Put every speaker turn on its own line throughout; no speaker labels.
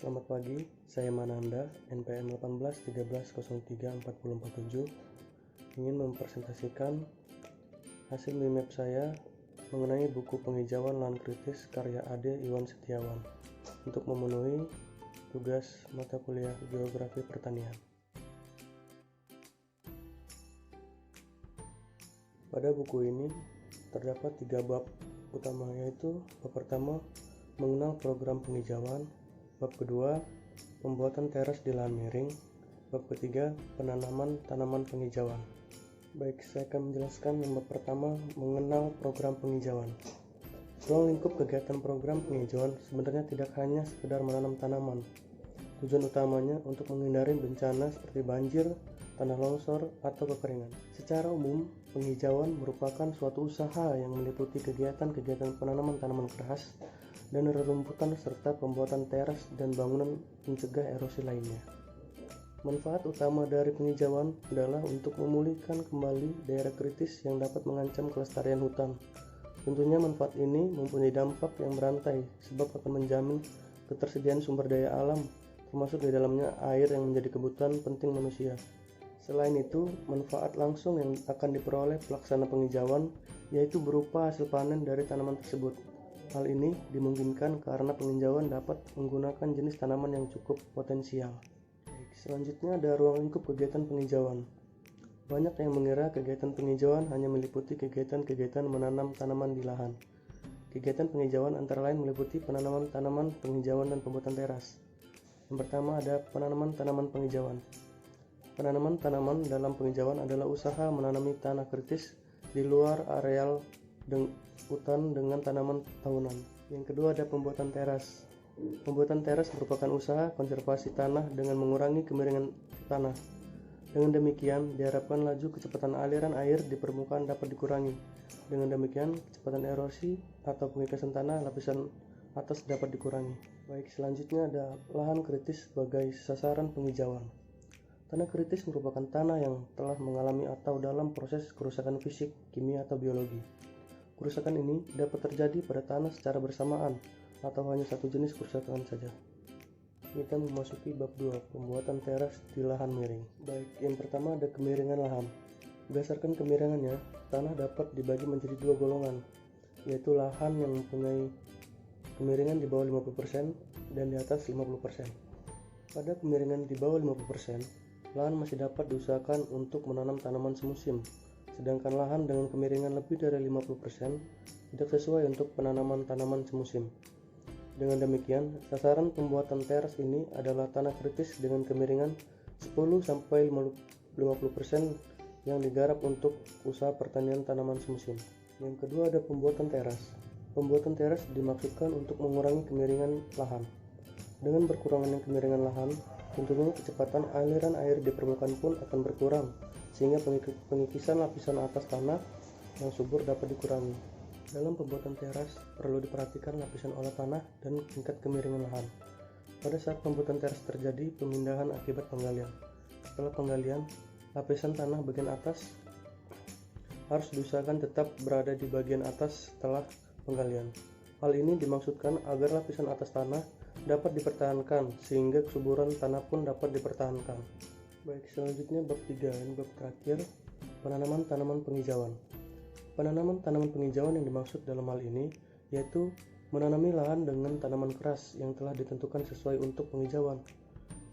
Selamat pagi, saya Mananda, NPM 1813034047, ingin mempresentasikan hasil mimap saya mengenai buku penghijauan lahan kritis karya Ade Iwan Setiawan untuk memenuhi tugas mata kuliah Geografi Pertanian. Pada buku ini terdapat 3 bab utama, yaitu bab pertama mengenal program penghijauan, bab kedua pembuatan teras di lahan miring, bab ketiga penanaman tanaman penghijauan. Baik, saya akan menjelaskan yang bab pertama mengenal program penghijauan. Ruang lingkup kegiatan program penghijauan sebenarnya tidak hanya sekedar menanam tanaman. Tujuan utamanya untuk menghindari bencana seperti banjir, tanah longsor, atau kekeringan. Secara umum, penghijauan merupakan suatu usaha yang meliputi kegiatan-kegiatan penanaman tanaman keras dan rerumputan serta pembuatan teras dan bangunan pencegah erosi lainnya. Manfaat utama dari penghijauan adalah untuk memulihkan kembali daerah kritis yang dapat mengancam kelestarian hutan. Tentunya manfaat ini mempunyai dampak yang berantai sebab akan menjamin ketersediaan sumber daya alam, termasuk di dalamnya air yang menjadi kebutuhan penting manusia. Selain itu, manfaat langsung yang akan diperoleh pelaksana penghijauan yaitu berupa hasil panen dari tanaman tersebut. Hal ini dimungkinkan karena penghijauan dapat menggunakan jenis tanaman yang cukup potensial. Selanjutnya ada ruang lingkup kegiatan penghijauan. Banyak yang mengira kegiatan penghijauan hanya meliputi kegiatan-kegiatan menanam tanaman di lahan. Kegiatan penghijauan antara lain meliputi penanaman tanaman penghijauan dan pembuatan teras. Yang pertama ada penanaman tanaman penghijauan. Penanaman tanaman dalam penghijauan adalah usaha menanami tanah kritis di luar areal hutan dengan tanaman tahunan. Yang kedua ada pembuatan teras. Pembuatan teras merupakan usaha konservasi tanah dengan mengurangi kemiringan tanah. Dengan demikian, diharapkan laju kecepatan aliran air di permukaan dapat dikurangi. Dengan demikian, kecepatan erosi atau pengikasan tanah lapisan atas dapat dikurangi. Baik, selanjutnya ada lahan kritis sebagai sasaran penghijauan. Tanah kritis merupakan tanah yang telah mengalami atau dalam proses kerusakan fisik, kimia, atau biologi. Kerusakan ini dapat terjadi pada tanah secara bersamaan atau hanya satu jenis kerusakan saja. Kita memasuki bab 2, pembuatan teras di lahan miring. Baik, yang pertama ada kemiringan lahan. Berdasarkan kemiringannya, tanah dapat dibagi menjadi 2 golongan, yaitu lahan yang mempunyai kemiringan di bawah 50% dan di atas 50%. Pada kemiringan di bawah 50%, lahan masih dapat diusahakan untuk menanam tanaman semusim, sedangkan lahan dengan kemiringan lebih dari 50% tidak sesuai untuk penanaman tanaman semusim. Dengan demikian, sasaran pembuatan teras ini adalah tanah kritis dengan kemiringan 10-50% yang digarap untuk usaha pertanian tanaman semusim. Yang kedua ada pembuatan teras. Pembuatan teras dimaksudkan untuk mengurangi kemiringan lahan. Dengan berkurangnya kemiringan lahan, tentunya kecepatan aliran air di permukaan pun akan berkurang, sehingga pengikisan lapisan atas tanah yang subur dapat dikurangi. Dalam pembuatan teras, perlu diperhatikan lapisan olah tanah dan tingkat kemiringan lahan. Pada saat pembuatan teras terjadi pemindahan akibat penggalian. Setelah penggalian, lapisan tanah bagian atas harus diusahakan tetap berada di bagian atas setelah penggalian. Hal ini dimaksudkan agar lapisan atas tanah dapat dipertahankan sehingga kesuburan tanah pun dapat dipertahankan. Baik, selanjutnya bab 3, dan bab terakhir, penanaman tanaman penghijauan. Penanaman tanaman penghijauan yang dimaksud dalam hal ini yaitu menanami lahan dengan tanaman keras yang telah ditentukan sesuai untuk penghijauan.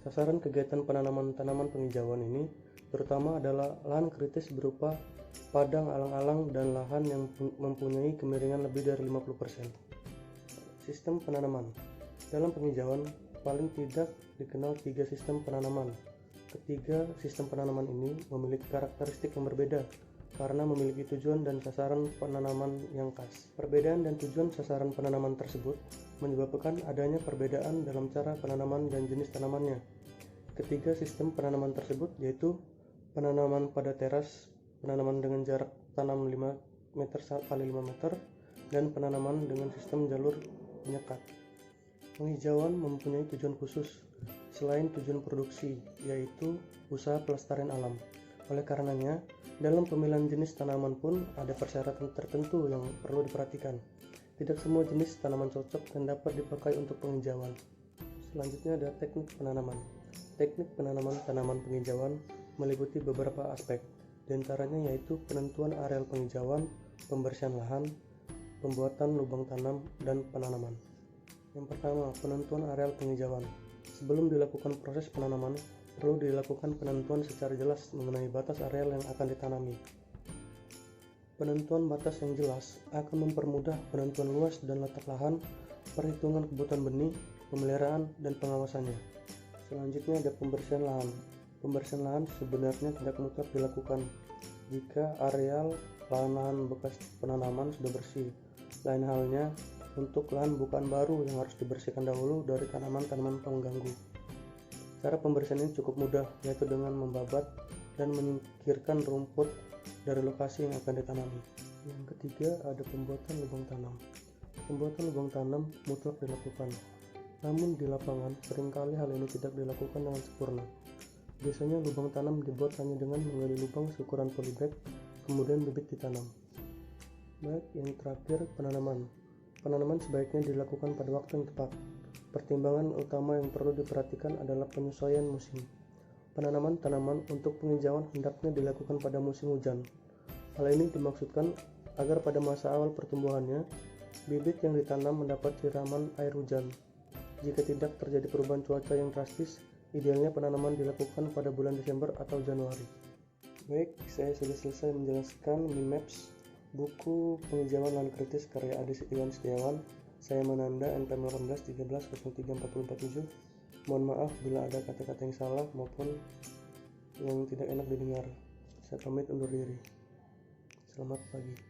Sasaran kegiatan penanaman tanaman penghijauan ini terutama adalah lahan kritis berupa padang alang-alang dan lahan yang mempunyai kemiringan lebih dari 50%. Sistem penanaman. Dalam penghijauan paling tidak dikenal 3 sistem penanaman. Ketiga sistem penanaman ini memiliki karakteristik yang berbeda karena memiliki tujuan dan sasaran penanaman yang khas. Perbedaan dan tujuan sasaran penanaman tersebut menyebabkan adanya perbedaan dalam cara penanaman dan jenis tanamannya. Ketiga sistem penanaman tersebut yaitu penanaman pada teras, penanaman dengan jarak tanam 5 meter x 5 meter, dan penanaman dengan sistem jalur penyekat. Penghijauan mempunyai tujuan khusus selain tujuan produksi, yaitu usaha pelestarian alam. Oleh karenanya, dalam pemilihan jenis tanaman pun ada persyaratan tertentu yang perlu diperhatikan. Tidak semua jenis tanaman cocok dan dapat dipakai untuk penghijauan. Selanjutnya ada teknik penanaman. Teknik penanaman tanaman penghijauan meliputi beberapa aspek, diantaranya yaitu penentuan areal penghijauan, pembersihan lahan, pembuatan lubang tanam, dan penanaman. Yang pertama, penentuan areal penghijauan. Sebelum dilakukan proses penanaman, perlu dilakukan penentuan secara jelas mengenai batas areal yang akan ditanami. Penentuan batas yang jelas akan mempermudah penentuan luas dan letak lahan, perhitungan kebutuhan benih, pemeliharaan, dan pengawasannya. Selanjutnya ada pembersihan lahan. Pembersihan lahan sebenarnya tidak mutlak dilakukan jika areal lahan-lahan bekas penanaman sudah bersih. Lain halnya untuk lahan bukaan baru yang harus dibersihkan dahulu dari tanaman-tanaman pengganggu. Cara pembersihan ini cukup mudah, yaitu dengan membabat dan menyingkirkan rumput dari lokasi yang akan ditanami. Yang ketiga ada pembuatan lubang tanam. Pembuatan lubang tanam mutlak dilakukan, namun di lapangan seringkali hal ini tidak dilakukan dengan sempurna. Biasanya lubang tanam dibuat hanya dengan menggali lubang seukuran polybag, kemudian bibit ditanam. Baik, yang terakhir penanaman. Penanaman sebaiknya dilakukan pada waktu yang tepat. Pertimbangan utama yang perlu diperhatikan adalah penyesuaian musim. Penanaman tanaman untuk penghijauan hendaknya dilakukan pada musim hujan. Hal ini dimaksudkan agar pada masa awal pertumbuhannya, bibit yang ditanam mendapat siraman air hujan. Jika tidak terjadi perubahan cuaca yang drastis, idealnya penanaman dilakukan pada bulan Desember atau Januari. Baik, saya sudah selesai menjelaskan Mimaps, buku penghijauan lahan kritis karya Adi Iwan Setiawan. Saya Mananda, NPM 1813034447. Mohon maaf bila ada kata-kata yang salah maupun yang tidak enak didengar. Saya pamit undur diri. Selamat pagi.